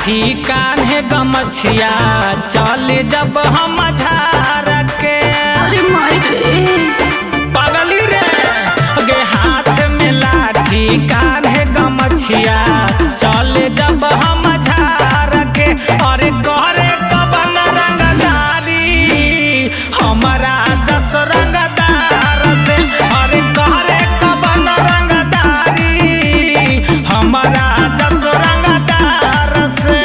लाठी कान्हे गमछिया चले जब हम झार के। अरे माई रे पगली रे गे हाथ में लाठी कान्हे गमछिया चले जब हम झार के। अरे करे कबन रंगदारी हमारा जस रंगदार से। अरे करे कबन रंगदारी हमारा जस रंगदार से।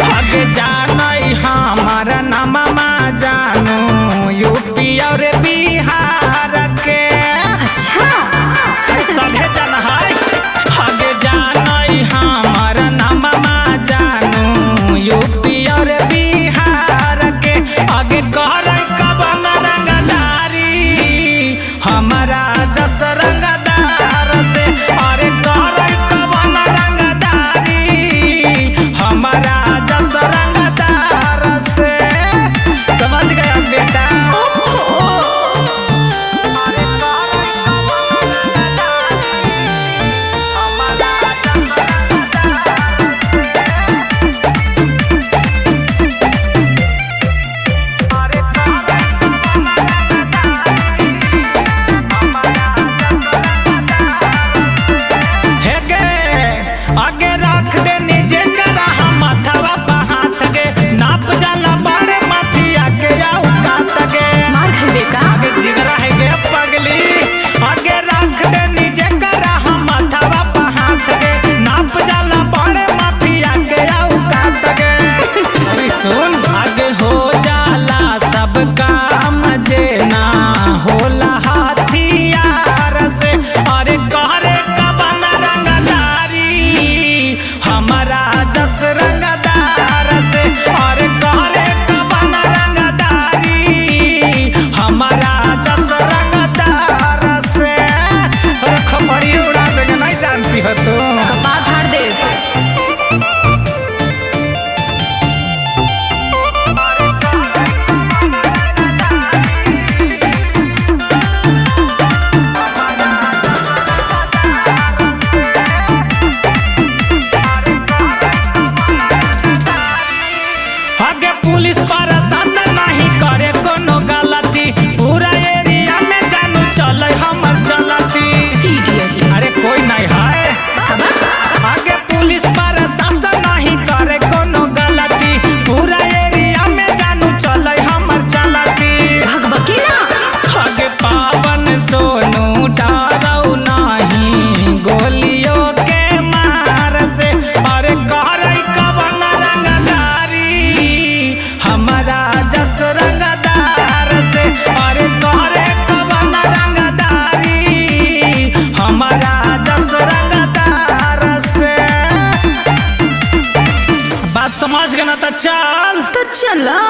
आगे जानई हमारा नामा जानू यूपी और बिहार के। अच्छा सभे जन है आगे जानई हमारा नामा जानू यूपी और बिहार के। आगे करे कबन रंगदारी हमारा जस रंगदार से। अरे करे कबन रंगदारी हमारा जस रंगदार से। समझ गया बेटा। अरे करे कबन रंगदारी हमारा जस रंगदार से। अरे करे कबन रंगदारी हमारा जस रंगदार से। हे गे आगे रख दे नीचे करा हम माथवा पे हाथ गे। नाप जाला बड़े माफिया के औकात गे। मार खेबे का आगे जिगरा है गे पगली। आगे रख दे नीचे करा हम माथवा पे हाथ गे। नाप जाला बड़े माफिया के औकात गे। अरे सुन आगे हो जाला सब काम जे ना होला हथियार से। अरे करे कबन रंगदारी हमारा जस रंगदार से। अरे करे कबन रंगदारी हमारा जस रंगदार से। खपड़ी उड़ा देगा नहीं जानती हो तू। कपार फाड़ दे। आगे पुलिस प्रशासन नहीं करे कोनो गलती। पूरा एरिया में जानू चले हमर चलती। इडियट अरे कोई नहीं है। आगे पुलिस प्रशासन नहीं करे कोनो गलती। पूरा एरिया में जानू चले हमर चलती। भगबकी ना आगे पावन सोनू डरऊ नहीं गोलियों के मार से। अरे करे कबन रंगदारी हमारा जस रंगदार से। अरे करे कबन रंगदारी हमारा जस रंगदार से। बात समझ गए ना तो चल। तो चला।